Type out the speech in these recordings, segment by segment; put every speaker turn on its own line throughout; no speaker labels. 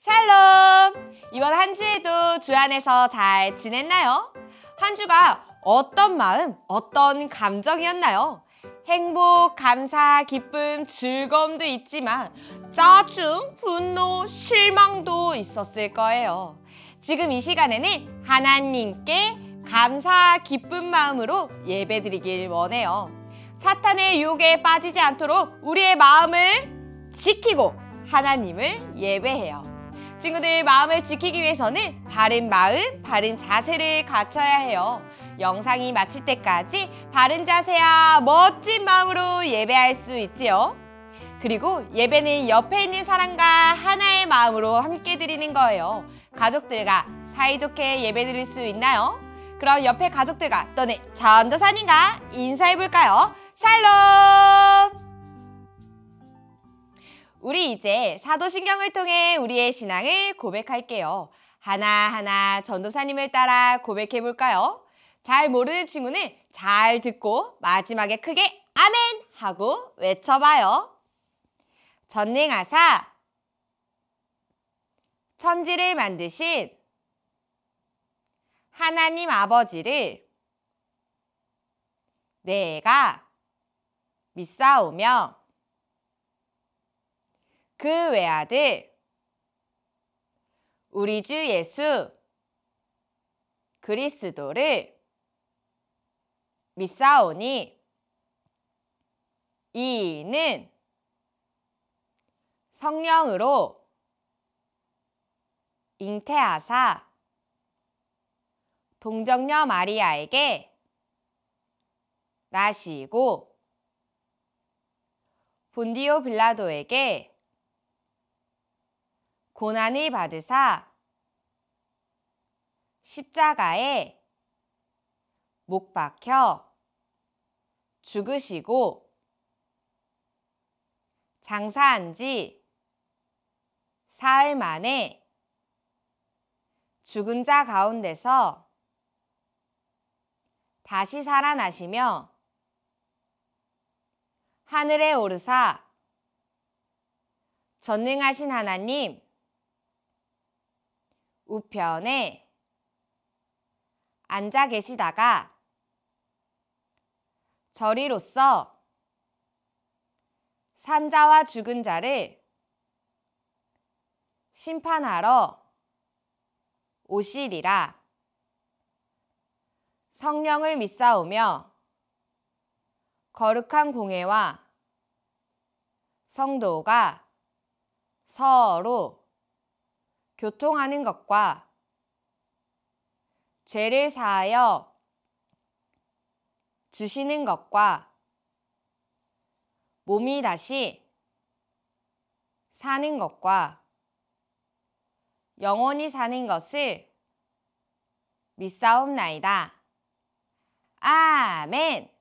샬롬! 이번 한 주에도 주 안에서 잘 지냈나요? 한 주가 어떤 마음, 어떤 감정이었나요? 행복, 감사, 기쁨, 즐거움도 있지만 짜증, 분노, 실망도 있었을 거예요. 지금 이 시간에는 하나님께 감사, 기쁜 마음으로 예배드리길 원해요. 사탄의 유혹에 빠지지 않도록 우리의 마음을 지키고 하나님을 예배해요. 친구들, 마음을 지키기 위해서는 바른 마음, 바른 자세를 갖춰야 해요. 영상이 마칠 때까지 바른 자세와 멋진 마음으로 예배할 수 있지요. 그리고 예배는 옆에 있는 사람과 하나의 마음으로 함께 드리는 거예요. 가족들과 사이좋게 예배 드릴 수 있나요? 그럼 옆에 가족들과 또는 전도사님과 인사해볼까요? 샬롬! 우리 이제 사도신경을 통해 우리의 신앙을 고백할게요. 하나하나 전도사님을 따라 고백해볼까요? 잘 모르는 친구는 잘 듣고 마지막에 크게 아멘! 하고 외쳐봐요. 전능하사 천지를 만드신 하나님 아버지를 내가 믿사오며 그 외아들 우리 주 예수 그리스도를 믿사오니 이는 성령으로 잉태하사 동정녀 마리아에게 나시고 본디오 빌라도에게 고난을 받으사 십자가에 못 박혀 죽으시고 장사한 지 사흘 만에 죽은 자 가운데서 다시 살아나시며 하늘에 오르사 전능하신 하나님 우편에 앉아 계시다가 저리로서 산자와 죽은 자를 심판하러 오시리라. 성령을 믿사오며 거룩한 공회와 성도가 서로 교통하는 것과 죄를 사하여 주시는 것과 몸이 다시 사는 것과 영원히 사는 것을 믿사옵나이다. 아멘.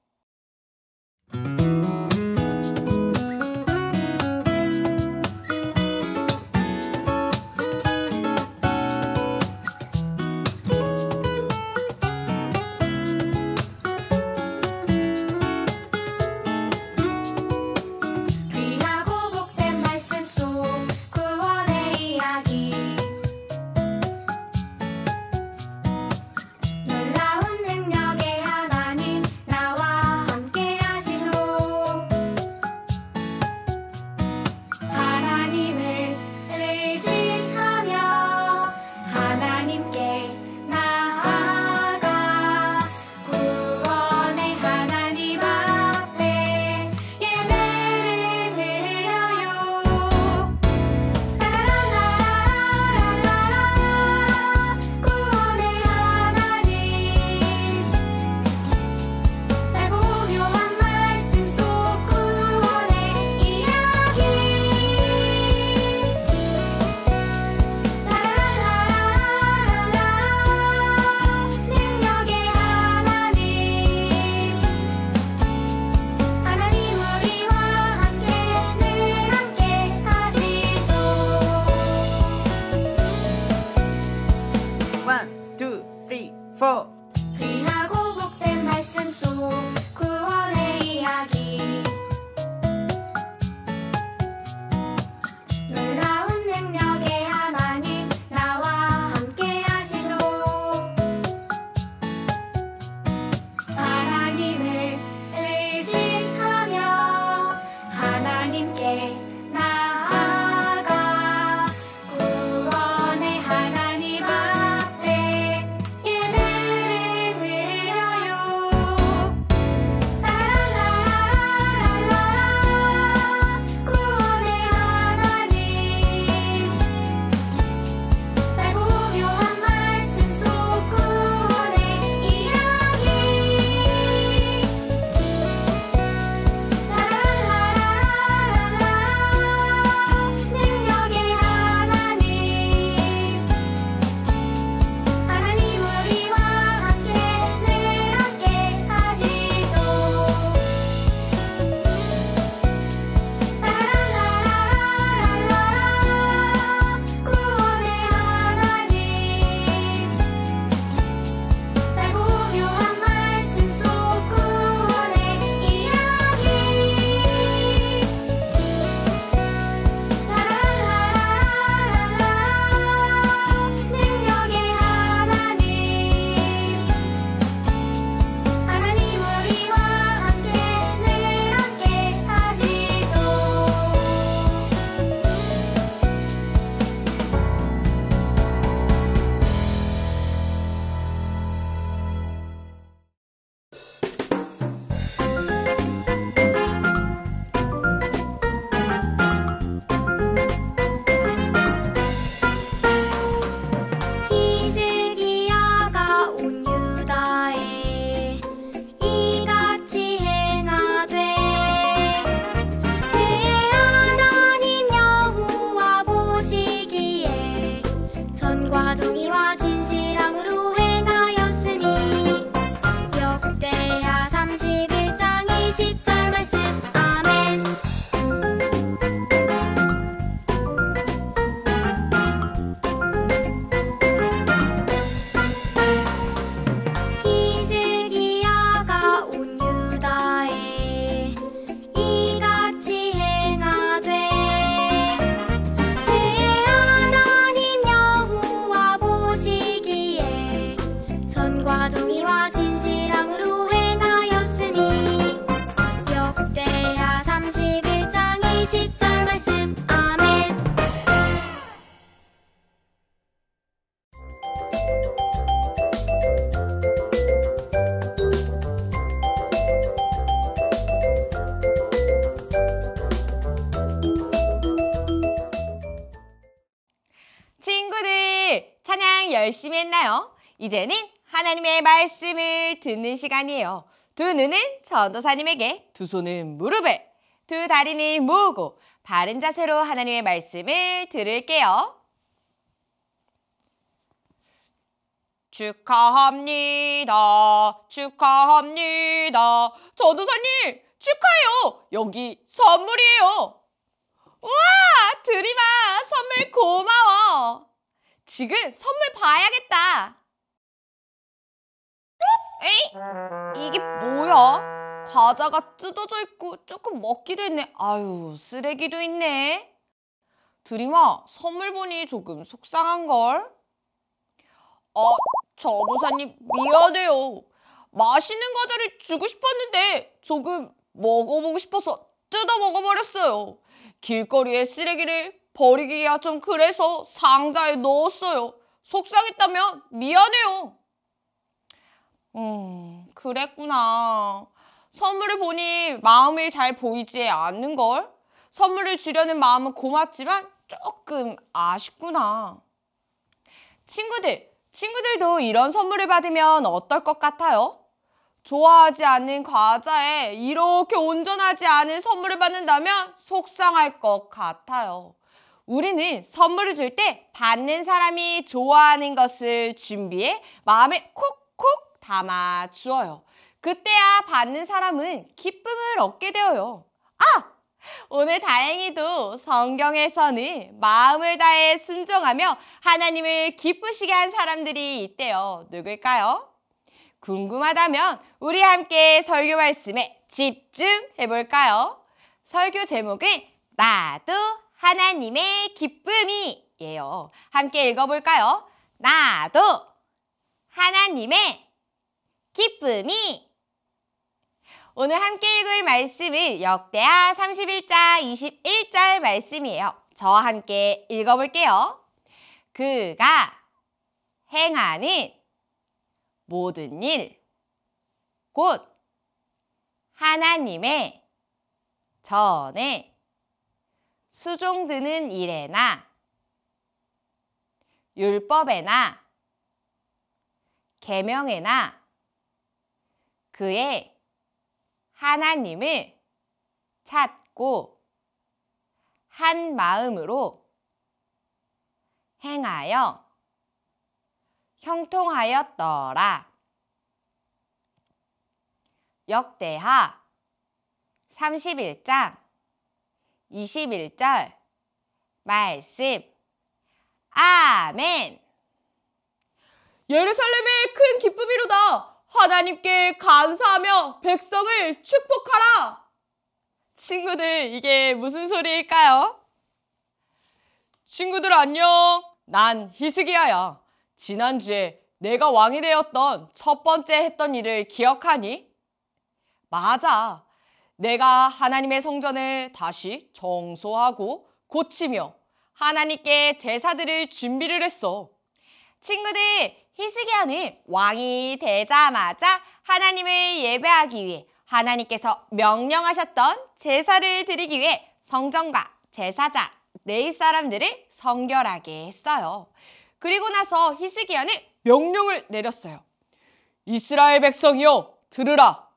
귀하고 복된 말씀 속 구원의 이야기 놀라운 능력의 하나님 하나님께 나아가 구원의 하나님 앞에 예배를 드려요. 라라라라라 구원의 하나님 달고 묘한 말씀 속 구원의 이야기 능력의 하나님 하나님 우리와 함께 늘 함께 하시죠. 구원의 하나님 달고 묘한 말씀 속 구원의 이야기 능력의 하나님 하나님 우리와 함께 늘 함께 하시죠. 히즈기야가 온 유다에 이같이 행하되 그의 하나님 여호와 보시기에 선과 정의와 진실함으로 행하였으니 역대하 31장 20절 말씀 아멘. 히즈기야가 온 유다에 이같이 행하되 그의 하나님 여호와 보시기에 선과 정의와 진실함으로 행하였으니 역대하 31장 20절 말씀 아멘.
친구들, 찬양 열심히 했나요? 이제는 하나님의 말씀을 듣는 시간이에요. 두 눈은 전도사님에게, 두 손은 무릎에, 두 다리는 모으고 바른 자세로 하나님의 말씀을 들을게요. 축하합니다. 축하합니다. 전도사님, 축하해요. 여기 선물이에요. 우와, 드림아, 선물 고마워. 지금 선물 봐야겠다. 에이, 이게 뭐야? 과자가 뜯어져 있고 조금 먹기도 했네. 아유, 쓰레기도 있네. 드림아, 선물 보니 조금 속상한걸? 전도사님 미안해요. 맛있는 과자를 주고 싶었는데 조금 먹어보고 싶어서 뜯어 먹어버렸어요. 길거리에 쓰레기를 버리기가 좀 그래서 상자에 넣었어요. 속상했다면 미안해요. 그랬구나. 선물을 보니 마음이 잘 보이지 않는걸? 선물을 주려는 마음은 고맙지만 조금 아쉽구나. 친구들도 이런 선물을 받으면 어떨 것 같아요? 좋아하지 않는 과자에 이렇게 온전하지 않은 선물을 받는다면 속상할 것 같아요. 우리는 선물을 줄 때 받는 사람이 좋아하는 것을 준비해 마음에 콕콕 담아 주어요. 그때야 받는 사람은 기쁨을 얻게 되어요. 오늘 다행히도 성경에서는 마음을 다해 순종하며 하나님을 기쁘시게 한 사람들이 있대요. 누굴까요? 궁금하다면 우리 함께 설교 말씀에 집중해 볼까요? 설교 제목은 나도 하나님의 기쁨이에요. 함께 읽어볼까요? 나도 하나님의 기쁨이. 오늘 함께 읽을 말씀은 역대하 31장 21절 말씀이에요. 저와 함께 읽어볼게요. 그가 행하는 모든 일, 곧 하나님의 전에 수종드는 일에나 율법에나 계명에나 그의 하나님을 찾고 한 마음으로 행하여 형통하였더라. 역대하 31장 21절 말씀. 아멘. 예루살렘의 큰 기쁨이로다. 하나님께 감사하며 백성을 축복하라. 친구들, 이게 무슨 소리일까요? 친구들 안녕. 난 히스기야야. 지난주에 내가 왕이 되었던 첫 번째 했던 일을 기억하니? 맞아. 내가 하나님의 성전을 다시 청소하고 고치며 하나님께 제사드릴 준비를 했어. 친구들, 히스기야는 왕이 되자마자 하나님을 예배하기 위해 하나님께서 명령하셨던 제사를 드리기 위해 성전과 제사장, 레위 사람들을 성결하게 했어요. 그리고 나서 히스기야는 명령을 내렸어요. 이스라엘 백성이여, 들으라.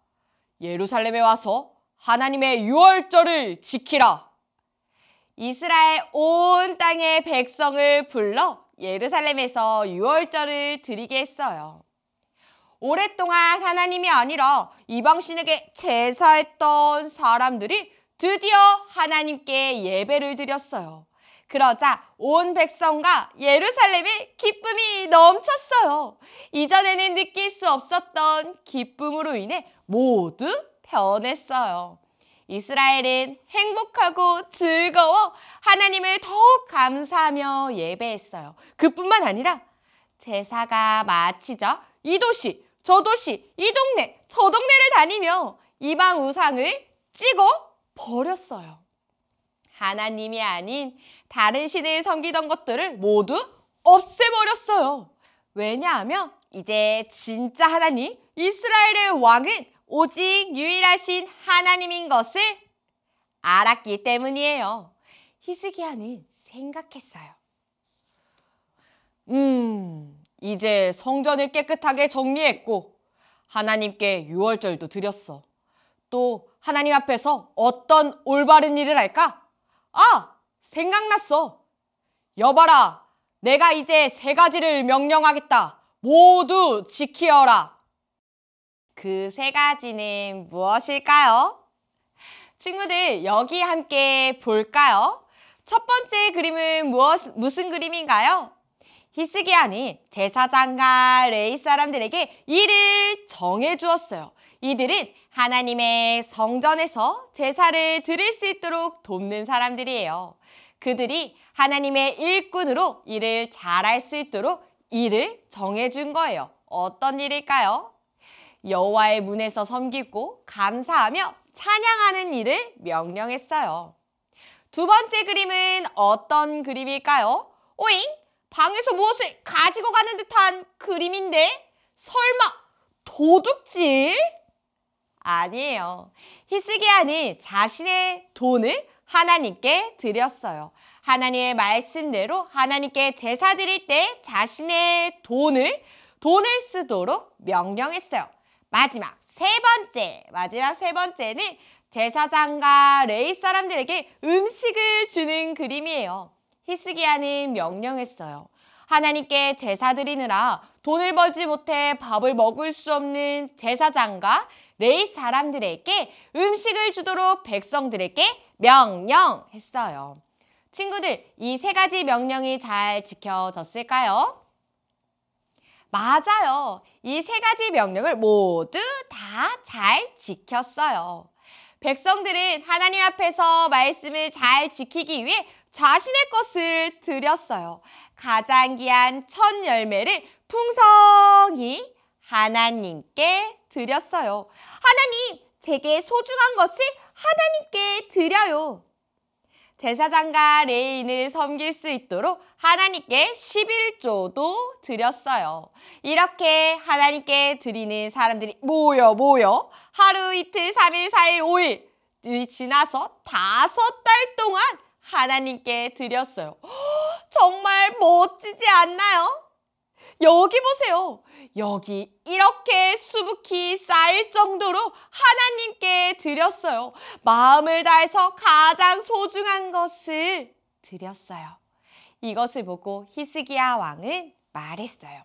예루살렘에 와서 하나님의 유월절을 지키라. 이스라엘 온 땅의 백성을 불러 예루살렘에서 유월절을 드리게 했어요. 오랫동안 하나님이 아니라 이방신에게 제사했던 사람들이 드디어 하나님께 예배를 드렸어요. 그러자 온 백성과 예루살렘에 기쁨이 넘쳤어요. 이전에는 느낄 수 없었던 기쁨으로 인해 모두 변했어요. 이스라엘은 행복하고 즐거워 하나님을 더욱 감사하며 예배했어요. 그뿐만 아니라 제사가 마치자 이 도시, 저 도시, 이 동네, 저 동네를 다니며 이방 우상을 찍어 버렸어요. 하나님이 아닌 다른 신을 섬기던 것들을 모두 없애버렸어요. 왜냐하면 이제 진짜 하나님, 이스라엘의 왕은 오직 유일하신 하나님인 것을 알았기 때문이에요. 히스기야는 생각했어요. 이제 성전을 깨끗하게 정리했고 하나님께 유월절도 드렸어. 또 하나님 앞에서 어떤 올바른 일을 할까? 생각났어. 여봐라, 내가 이제 3가지를 명령하겠다. 모두 지키어라. 그 3가지는 무엇일까요? 친구들, 여기 함께 볼까요? 첫 번째 그림은 무슨 그림인가요? 히스기야는 제사장과 레위 사람들에게 일을 정해주었어요. 이들은 하나님의 성전에서 제사를 드릴 수 있도록 돕는 사람들이에요. 그들이 하나님의 일꾼으로 일을 잘할 수 있도록 일을 정해준 거예요. 어떤 일일까요? 여호와의 문에서 섬기고 감사하며 찬양하는 일을 명령했어요. 두 번째 그림은 어떤 그림일까요? 오잉? 방에서 무엇을 가지고 가는 듯한 그림인데? 설마 도둑질? 아니에요. 히스기야는 자신의 돈을 하나님께 드렸어요. 하나님의 말씀대로 하나님께 제사 드릴 때 자신의 돈을 쓰도록 명령했어요. 마지막 세 번째는 제사장과 레위 사람들에게 음식을 주는 그림이에요. 히스기야는 명령했어요. 하나님께 제사 드리느라 돈을 벌지 못해 밥을 먹을 수 없는 제사장과 레위 사람들에게 음식을 주도록 백성들에게 명령했어요. 친구들, 이 3가지 명령이 잘 지켜졌을까요? 맞아요. 이 3가지 명령을 모두 다 잘 지켰어요. 백성들은 하나님 앞에서 말씀을 잘 지키기 위해 자신의 것을 드렸어요. 가장 귀한 첫 열매를 풍성히 하나님께 드렸어요. 하나님, 제게 소중한 것을 하나님께 드려요. 제사장과 레위인을 섬길 수 있도록 하나님께 11조도 드렸어요. 이렇게 하나님께 드리는 사람들이 모여 하루 이틀 3일 4일 5일이 지나서 5달 동안 하나님께 드렸어요. 정말 멋지지 않나요? 여기 보세요. 여기 이렇게 수북히 쌓일 정도로 하나님께 드렸어요. 마음을 다해서 가장 소중한 것을 드렸어요. 이것을 보고 히스기야 왕은 말했어요.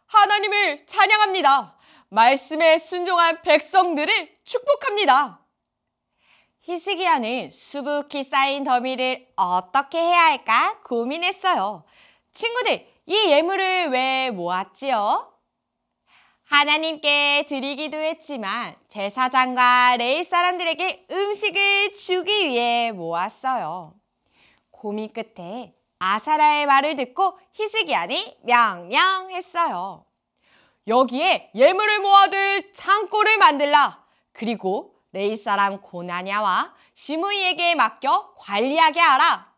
하나님을 찬양합니다. 말씀에 순종한 백성들을 축복합니다. 히스기야는 수북히 쌓인 더미를 어떻게 해야 할까 고민했어요. 친구들, 이 예물을 왜 모았지요? 하나님께 드리기도 했지만 제사장과 레위 사람들에게 음식을 주기 위해 모았어요. 고민 끝에 아사라의 말을 듣고 히스기야는 명령했어요. 여기에 예물을 모아둘 창고를 만들라. 그리고 레위 사람 고나냐와 시므이에게 맡겨 관리하게 하라.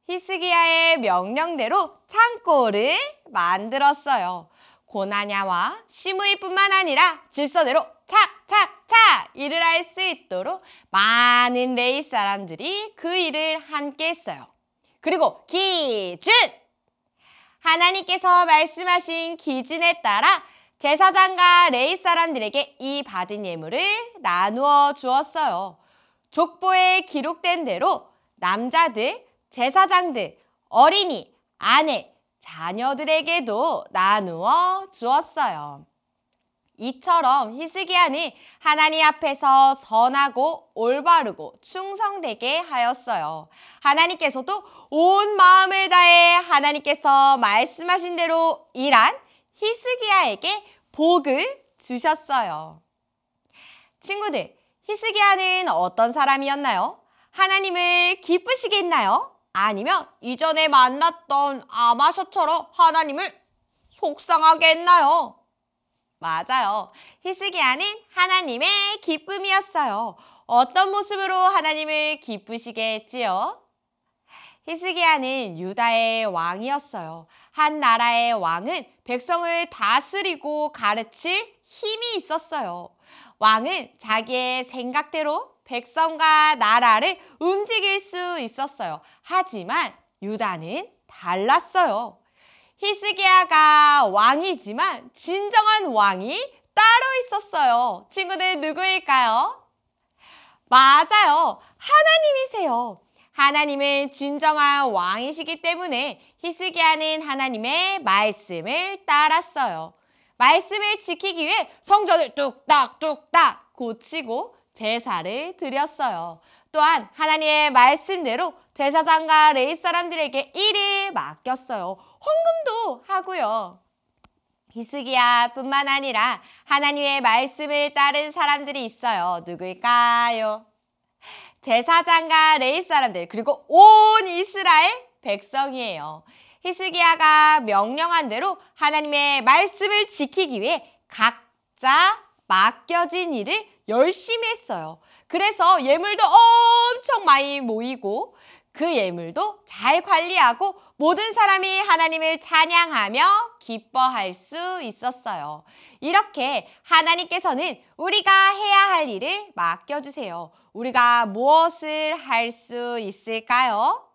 히스기야의 명령대로 창고를 만들었어요. 고나냐와 시므이뿐만 아니라 질서대로 착착착 일을 할 수 있도록 많은 레위 사람들이 그 일을 함께 했어요. 그리고 기준! 하나님께서 말씀하신 기준에 따라 제사장과 레위 사람들에게 이 받은 예물을 나누어 주었어요. 족보에 기록된 대로 남자들, 제사장들, 어린이, 아내, 자녀들에게도 나누어 주었어요. 이처럼 히스기야는 하나님 앞에서 선하고 올바르고 충성되게 하였어요. 하나님께서도 온 마음을 다해 하나님께서 말씀하신 대로 일한 히스기야에게 복을 주셨어요. 친구들, 히스기야는 어떤 사람이었나요? 하나님을 기쁘시게 했나요? 아니면 이전에 만났던 아마샤처럼 하나님을 속상하게 했나요? 맞아요. 히스기야는 하나님의 기쁨이었어요. 어떤 모습으로 하나님을 기쁘시게 했지요? 히스기야는 유다의 왕이었어요. 한 나라의 왕은 백성을 다스리고 가르칠 힘이 있었어요. 왕은 자기의 생각대로 백성과 나라를 움직일 수 있었어요. 하지만 유다는 달랐어요. 히스기야가 왕이지만 진정한 왕이 따로 있었어요. 친구들 누구일까요? 맞아요. 하나님이세요. 하나님은 진정한 왕이시기 때문에 히스기야는 하나님의 말씀을 따랐어요. 말씀을 지키기 위해 성전을 뚝딱뚝딱 고치고 제사를 드렸어요. 또한 하나님의 말씀대로 제사장과 레위 사람들에게 일을 맡겼어요. 헌금도 하고요. 히스기야뿐만 아니라 하나님의 말씀을 따른 사람들이 있어요. 누구일까요? 제사장과 레위 사람들 그리고 온 이스라엘 백성이에요. 히스기야가 명령한 대로 하나님의 말씀을 지키기 위해 각자 맡겨진 일을 열심히 했어요. 그래서 예물도 엄청 많이 모이고 그 예물도 잘 관리하고 모든 사람이 하나님을 찬양하며 기뻐할 수 있었어요. 이렇게 하나님께서는 우리가 해야 할 일을 맡겨주세요. 우리가 무엇을 할 수 있을까요?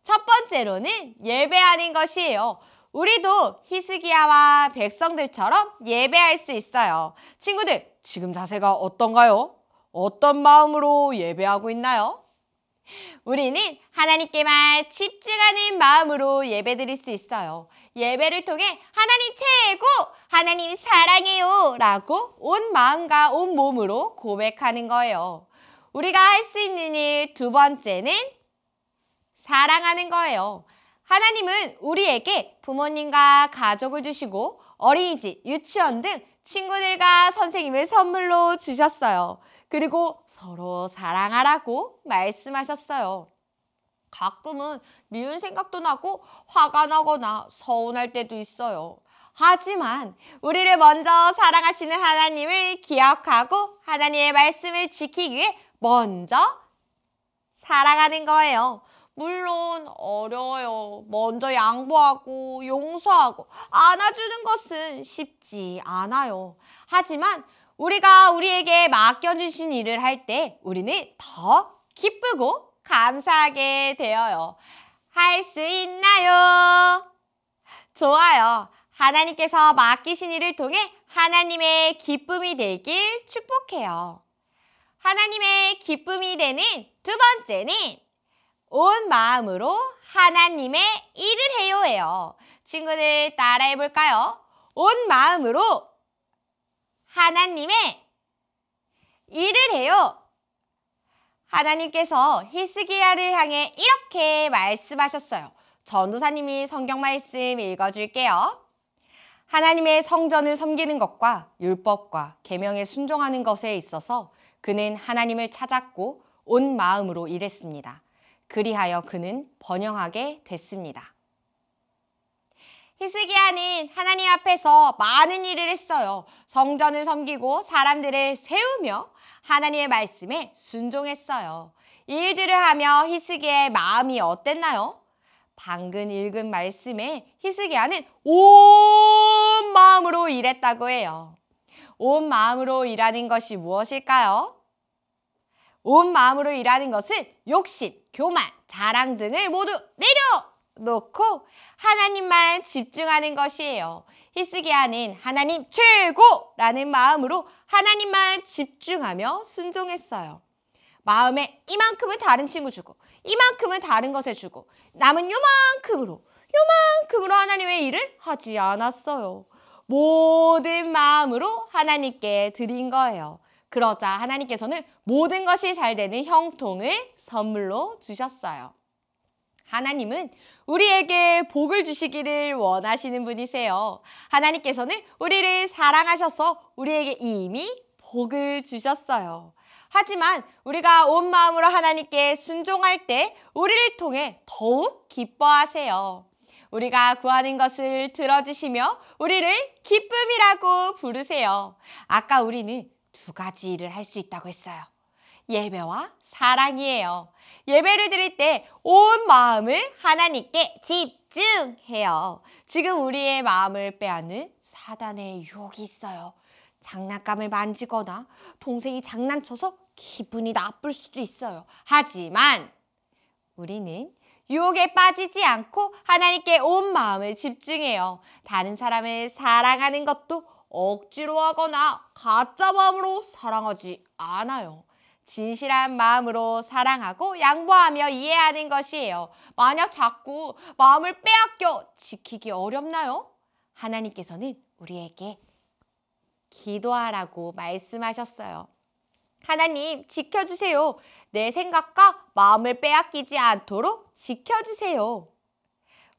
첫 번째로는 예배하는 것이에요. 우리도 히스기야와 백성들처럼 예배할 수 있어요. 친구들, 지금 자세가 어떤가요? 어떤 마음으로 예배하고 있나요? 우리는 하나님께만 집중하는 마음으로 예배드릴 수 있어요. 예배를 통해 하나님 최고, 하나님 사랑해요 라고 온 마음과 온 몸으로 고백하는 거예요. 우리가 할 수 있는 일 두 번째는 사랑하는 거예요. 하나님은 우리에게 부모님과 가족을 주시고 어린이집, 유치원 등 친구들과 선생님을 선물로 주셨어요. 그리고 서로 사랑하라고 말씀하셨어요. 가끔은 미운 생각도 나고 화가 나거나 서운할 때도 있어요. 하지만 우리를 먼저 사랑하시는 하나님을 기억하고 하나님의 말씀을 지키기 위해 먼저 사랑하는 거예요. 물론 어려워요. 먼저 양보하고 용서하고 안아주는 것은 쉽지 않아요. 하지만 우리가 우리에게 맡겨주신 일을 할 때 우리는 더 기쁘고 감사하게 되어요. 할 수 있나요? 좋아요. 하나님께서 맡기신 일을 통해 하나님의 기쁨이 되길 축복해요. 하나님의 기쁨이 되는 두 번째는 온 마음으로 하나님의 일을 해요예요. 친구들 따라해 볼까요? 온 마음으로 하나님의 일을 해요. 하나님께서 히스기야를 향해 이렇게 말씀하셨어요. 전도사님이 성경 말씀 읽어줄게요. 하나님의 성전을 섬기는 것과 율법과 계명에 순종하는 것에 있어서 그는 하나님을 찾았고 온 마음으로 일했습니다. 그리하여 그는 번영하게 됐습니다. 히스기야는 하나님 앞에서 많은 일을 했어요. 성전을 섬기고 사람들을 세우며 하나님의 말씀에 순종했어요. 이 일들을 하며 히스기야의 마음이 어땠나요? 방금 읽은 말씀에 히스기야는 온 마음으로 일했다고 해요. 온 마음으로 일하는 것이 무엇일까요? 온 마음으로 일하는 것은 욕심, 교만, 자랑 등을 모두 내려놓고 하나님만 집중하는 것이에요. 히스기야는 하나님 최고라는 마음으로 하나님만 집중하며 순종했어요. 마음에 이만큼은 다른 친구 주고 이만큼은 다른 것에 주고 남은 요만큼으로 하나님의 일을 하지 않았어요. 모든 마음으로 하나님께 드린 거예요. 그러자 하나님께서는 모든 것이 잘 되는 형통을 선물로 주셨어요. 하나님은 우리에게 복을 주시기를 원하시는 분이세요. 하나님께서는 우리를 사랑하셔서 우리에게 이미 복을 주셨어요. 하지만 우리가 온 마음으로 하나님께 순종할 때 우리를 통해 더욱 기뻐하세요. 우리가 구하는 것을 들어주시며 우리를 기쁨이라고 부르세요. 아까 우리는 두 가지 일을 할 수 있다고 했어요. 예배와 사랑이에요. 예배를 드릴 때 온 마음을 하나님께 집중해요. 지금 우리의 마음을 빼앗는 사단의 유혹이 있어요. 장난감을 만지거나 동생이 장난쳐서 기분이 나쁠 수도 있어요. 하지만 우리는 유혹에 빠지지 않고 하나님께 온 마음을 집중해요. 다른 사람을 사랑하는 것도 억지로 하거나 가짜 마음으로 사랑하지 않아요. 진실한 마음으로 사랑하고 양보하며 이해하는 것이에요. 만약 자꾸 마음을 빼앗겨 지키기 어렵나요? 하나님께서는 우리에게 기도하라고 말씀하셨어요. 하나님 지켜주세요. 내 생각과 마음을 빼앗기지 않도록 지켜주세요.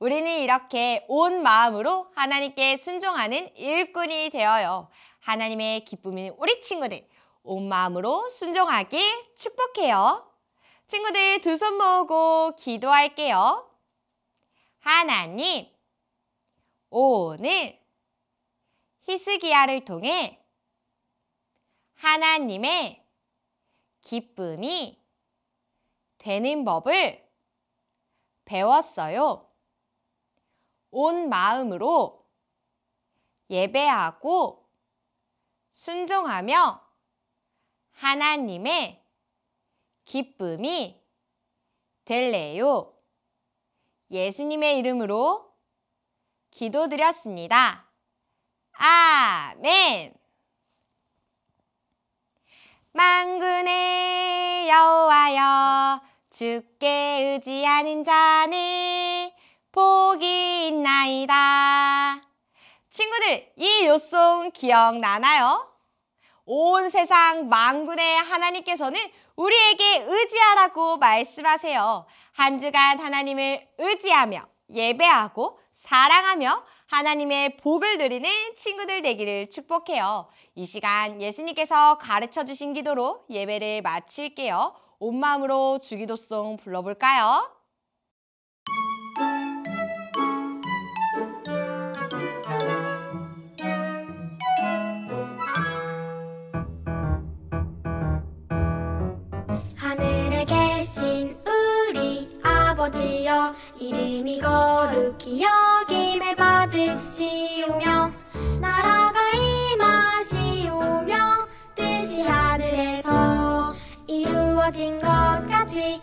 우리는 이렇게 온 마음으로 하나님께 순종하는 일꾼이 되어요. 하나님의 기쁨인 우리 친구들 온 마음으로 순종하길 축복해요. 친구들 두 손 모으고 기도할게요. 하나님, 오늘 히스기야를 통해 하나님의 기쁨이 되는 법을 배웠어요. 온 마음으로 예배하고 순종하며 하나님의 기쁨이 될래요. 예수님의 이름으로 기도드렸습니다. 아멘. 만군의 여호와여 주께 의지하는 자는 복이 있나이다. 친구들, 이 요송 기억나나요? 온 세상 만군의 하나님께서는 우리에게 의지하라고 말씀하세요. 한 주간 하나님을 의지하며 예배하고 사랑하며 하나님의 복을 누리는 친구들 되기를 축복해요. 이 시간 예수님께서 가르쳐 주신 기도로 예배를 마칠게요. 온 마음으로 주기도송 불러볼까요?
주여 이름이 거룩히 여김을 받으시오며 나라가 임하시오며 뜻이 하늘에서 이루어진 것 같이